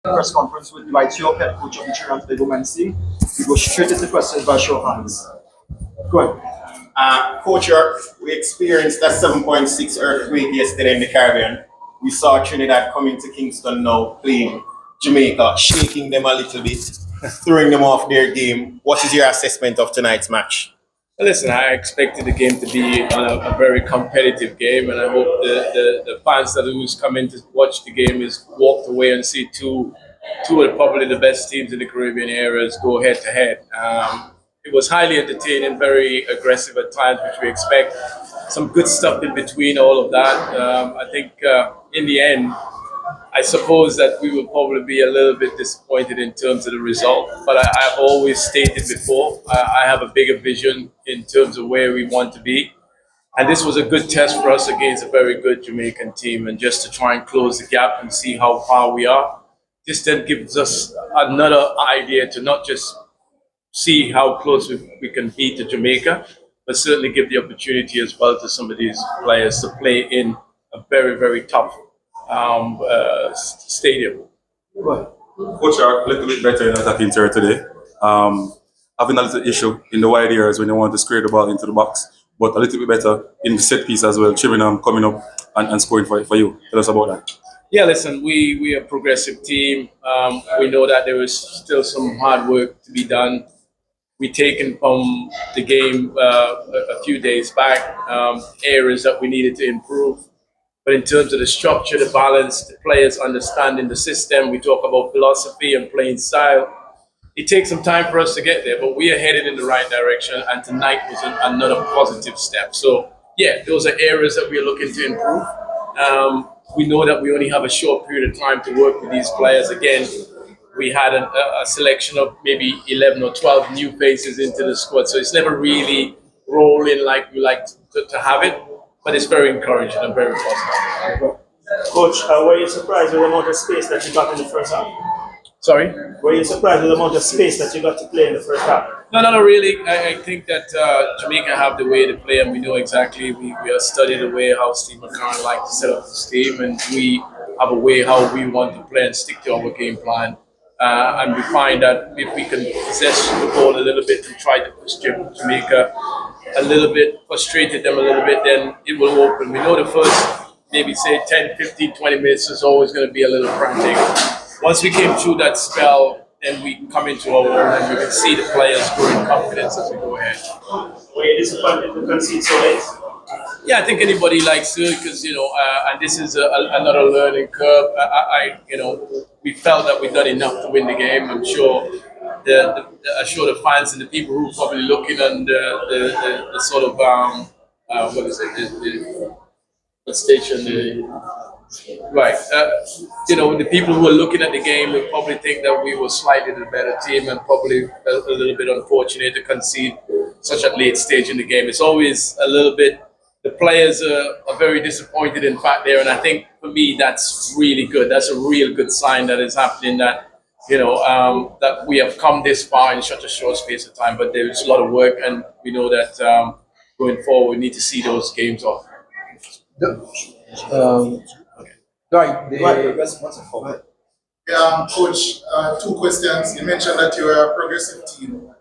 Press conference with Dwight Yorke, head coach of the Trinidad and Tobago men's team. We go straight into questions by show of hands. Go ahead. Coach York, we experienced a 7.6 earthquake yesterday in the Caribbean. We saw Trinidad coming to Kingston now, playing Jamaica, shaking them a little bit, throwing them off their game. What is your assessment of tonight's match? Well, listen, I expected the game to be a very competitive game, and I hope the fans that who's come in to watch the game is walked away and see two of probably the best teams in the Caribbean areas go head to head. It was highly entertaining, very aggressive at times, which we expect. Some good stuff in between all of that. I think in the end, I suppose that we will probably be a little bit disappointed in terms of the result. But I've always stated before, I have a bigger vision in terms of where we want to be. And this was a good test for us against a very good Jamaican team, and just to try and close the gap and see how far we are. This then gives us another idea to not just see how close we can be to Jamaica, but certainly give the opportunity as well to some of these players to play in a very, very tough stadium. Coach are a little bit better in attacking third today. Having a little issue in the wide areas when they want to square the ball into the box, but a little bit better in the set piece as well, Chibinam coming up and scoring for you. Tell us about that. Yeah, listen, we are a progressive team. We know that there is still some hard work to be done. We taken from the game a few days back areas that we needed to improve. But in terms of the structure, the balance, the players understanding the system, we talk about philosophy and playing style. It takes some time for us to get there, but we are headed in the right direction. And tonight was another positive step. So, yeah, those are areas that we are looking to improve. We know that we only have a short period of time to work with these players. Again, we had a selection of maybe 11 or 12 new faces into the squad. So it's never really rolling like we like to have it. But it's very encouraging and very positive. Coach, were you surprised with the amount of space that you got in the first half? Sorry? Were you surprised with the amount of space that you got to play in the first half? No, really. I think that Jamaica have the way to play, and we know exactly. We have studied the way how Steve McCarron likes to set up his team, and we have a way how we want to play and stick to our game plan. And we find that if we can possess the ball a little bit and try to push Jamaica a little bit, frustrated them a little bit, then it will open. We know the first, maybe say 10, 15, 20 minutes is always going to be a little frantic. Once we came through that spell, then we come into our own and we can see the players growing confidence as we go ahead. Were you disappointed to concede so late? Yeah, I think anybody likes to, because and this is another learning curve. We felt that we've done enough to win the game. I'm sure the fans and the people who are probably looking on the sort of what is it? The station? Right. The people who are looking at the game will probably think that we were slightly the better team and probably a little bit unfortunate to concede such a late stage in the game. It's always a little bit. The players are very disappointed, in fact, there, and I think for me that's really good. That's a real good sign that is happening. That that we have come this far in such a short space of time. But there's a lot of work, and we know that going forward we need to see those games off. Coach, two questions. You mentioned that you are a progressive team.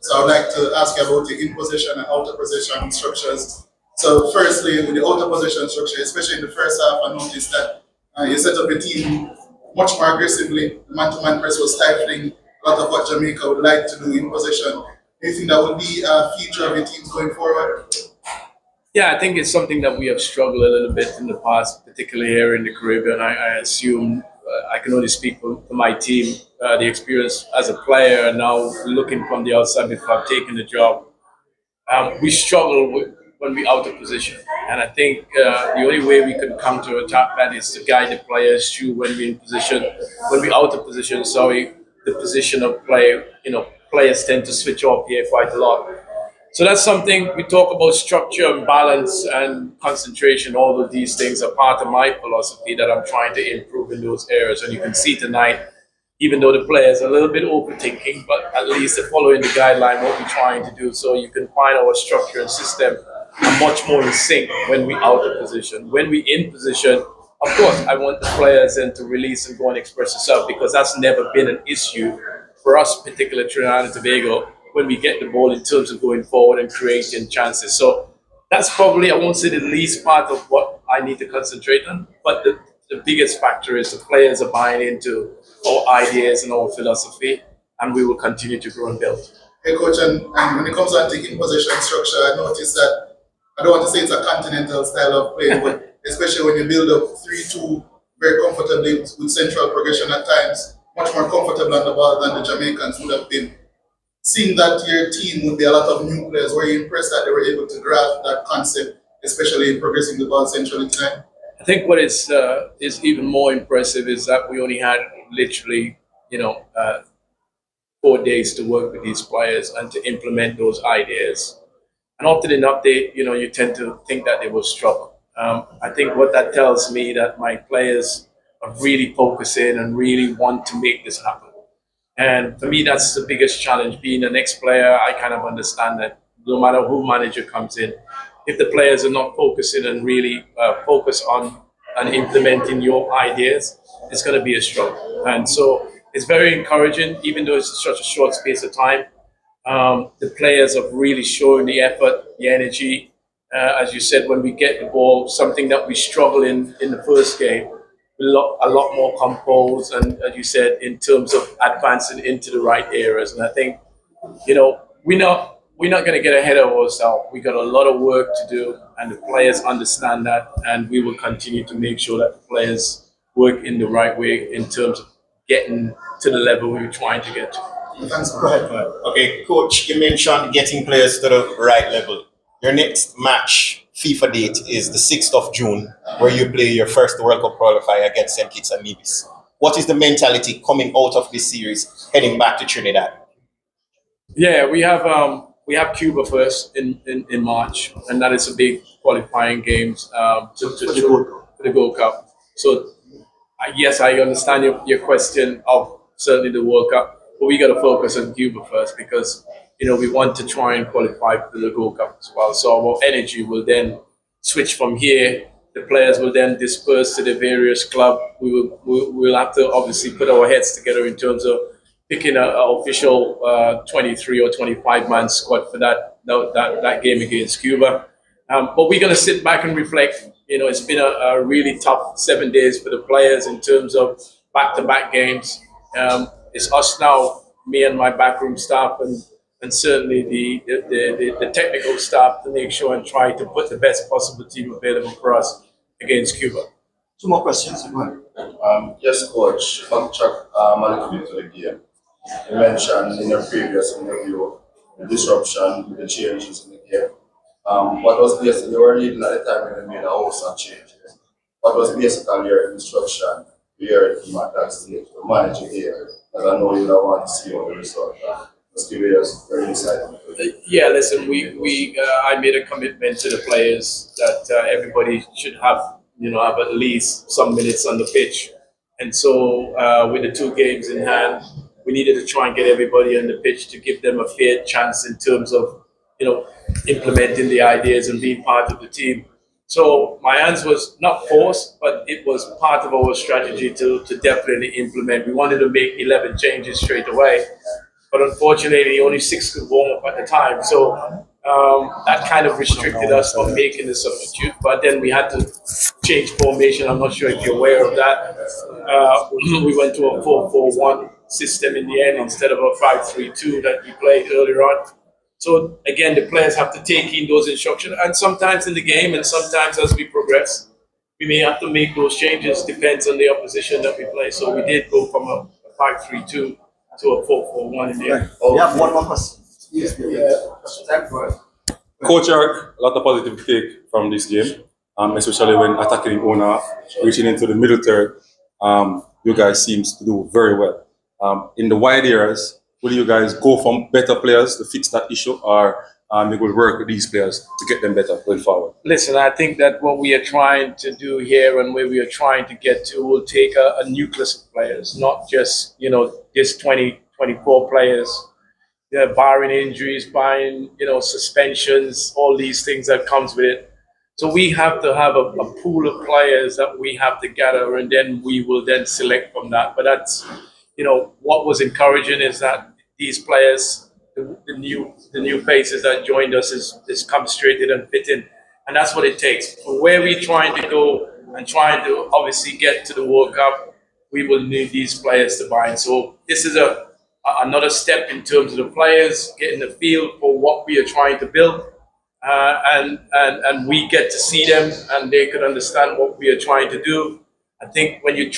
So I'd like to ask you about the in-possession and out-of-possession structures. So firstly, with the out-of-possession structure, especially in the first half, I noticed that you set up a team much more aggressively. The man-to-man press was stifling a lot of what Jamaica would like to do in possession. Do you think that would be a feature of your team going forward? Yeah, I think it's something that we have struggled a little bit in the past, particularly here in the Caribbean. I assume I can only speak for my team, the experience as a player, and now looking from the outside before I've taken the job. We struggle when we're out of position. And I think the only way we can counter-attack that is to guide the players through when we're in position. When we're out of position, the position of play, players tend to switch off here quite a lot. So that's something we talk about: structure and balance and concentration. All of these things are part of my philosophy that I'm trying to improve in those areas. And you can see tonight, even though the players are a little bit overthinking, but at least they're following the guideline, what we're trying to do. So you can find our structure and system are much more in sync when we're out of position. When we're in position, of course, I want the players then to release and go and express themselves because that's never been an issue for us, particularly Trinidad and Tobago, when we get the ball in terms of going forward and creating chances. So that's probably, I won't say the least part of what I need to concentrate on, but the biggest factor is the players are buying into our ideas and our philosophy, and we will continue to grow and build. Hey, coach, and when it comes on taking possession structure, I noticed that I don't want to say it's a continental style of play, but especially when you build up 3-2 very comfortably with central progression at times, much more comfortable on the ball than the Jamaicans would have been. Seeing that your team would be a lot of new players, were you impressed that they were able to grasp that concept, especially progressing the ball centrally tonight? I think what is even more impressive is that we only had literally, 4 days to work with these players and to implement those ideas. And often enough, you tend to think that they will struggle. I think what that tells me that my players are really focusing and really want to make this happen. And for me, that's the biggest challenge. Being an ex-player, I kind of understand that no matter who manager comes in, if the players are not focusing and really focus on implementing your ideas, it's going to be a struggle. And so it's very encouraging, even though it's such a short space of time. The players have really shown the effort, the energy. As you said, when we get the ball, something that we struggle in the first game, a lot more composed, and as you said, in terms of advancing into the right areas. And I think, we're not going to get ahead of ourselves. We got a lot of work to do, and the players understand that, and we will continue to make sure that the players work in the right way in terms of getting to the level we're trying to get to. Thanks, go ahead. Okay, coach, you mentioned getting players to the right level. Your next match, FIFA date, is the 6th of June, where you play your first World Cup qualifier against St. Kitts and Nevis. What is the mentality coming out of this series, heading back to Trinidad? Yeah, we have Cuba first in March, and that is a big qualifying games for the Gold Cup. So yes, I understand your question of certainly the World Cup, but we got to focus on Cuba first because we want to try and qualify for the Gold Cup as well. So our energy will then switch from here. The players will then disperse to the various clubs. We'll have to obviously put our heads together in terms of picking an official 23 or 25-man squad for that game against Cuba. But we're going to sit back and reflect. It's been a really tough 7 days for the players in terms of back-to-back games. It's us now, me and my backroom staff, and certainly the technical staff to make sure and try to put the best possible team available for us against Cuba. Two more questions. Go ahead. Yes, coach. Backtrack a little bit to the game. You mentioned in your previous interview the disruption, the changes in the game. What was basically, you were leading at the time when you made a host of changes. What was basically your instruction to your team at that stage, to manage the game? Because I know you don't want to see all the result. Just give us your insight. Yeah, listen, I made a commitment to the players that everybody should have at least some minutes on the pitch. And so with the 2 games in hand, we needed to try and get everybody on the pitch to give them a fair chance in terms of, implementing the ideas and being part of the team. So my answer was not forced, but it was part of our strategy to definitely implement. We wanted to make 11 changes straight away, but unfortunately only 6 could warm up at the time. So that kind of restricted us from making the substitute, but then we had to change formation. I'm not sure if you're aware of that. We went to a 4-4-1 system in the end instead of a 5-3-2 that we played earlier on. So again, the players have to take in those instructions, and sometimes in the game and sometimes as we progress, we may have to make those changes, depends on the opposition that we play. So we did go from a 5-3-2 to a 4-4-1 in the end. We have one more question. Coach Yorke, a lot of positive take from this game, especially when attacking owner, reaching into the middle third. You guys seems to do very well. In the wide areas, will you guys go from better players to fix that issue, or you will work with these players to get them better going forward? Listen, I think that what we are trying to do here and where we are trying to get to will take a nucleus of players, not just, just 20, 24 players. Barring injuries, barring, suspensions, all these things that comes with it. So we have to have a pool of players that we have to gather, and then we will then select from that. But that's, what was encouraging is that these players, the new faces that joined us, is come straight in and fit in, and that's what it takes. From where we're trying to go and trying to obviously get to the World Cup, we will need these players to buy in. So this is another step in terms of the players getting the feel for what we are trying to build. And we get to see them, and they could understand what we are trying to do. I think when you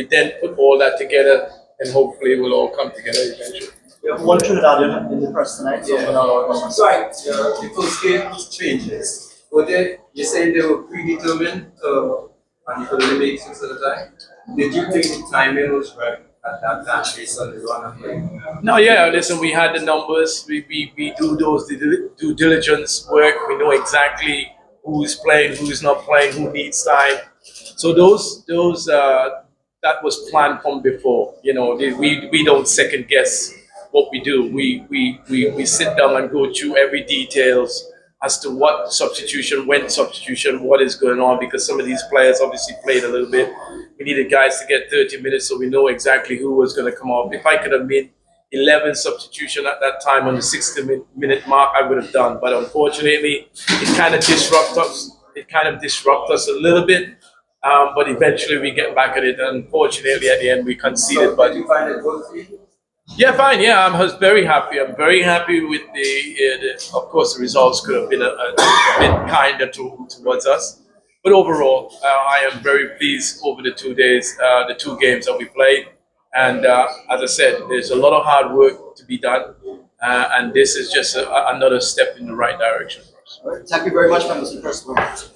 then put all that together, then hopefully it will all come together eventually. We have one Trinidadian in the press tonight, so we're not allowed to- Right, people's game changes. But you say they were predetermined and you could only make 6 at a time. Did you think the timing was right at that time based on the run of play? No, yeah, listen, we had the numbers. We do those due diligence work. We know exactly who's playing, who's not playing, who needs time. So those that was planned from before. We don't second guess what we do. We sit down and go through every details as to what substitution, when substitution, what is going on, because some of these players obviously played a little bit. We needed guys to get 30 minutes so we know exactly who was going to come off. If I could have made 11 substitution at that time on the 60-minute mark, I would have done. But unfortunately, it kind of disrupts us. It kind of disrupts us a little bit. But eventually we get back at it. Unfortunately, at the end, we conceded. So but did you find it good for you? yeah, fine. Yeah, I was very happy. I'm very happy with of course, the results could have been a bit kinder towards us. But overall, I am very pleased over the 2 days, the 2 games that we played. And as I said, there's a lot of hard work to be done. And this is just another step in the right direction for us. Thank you very much, members of the press.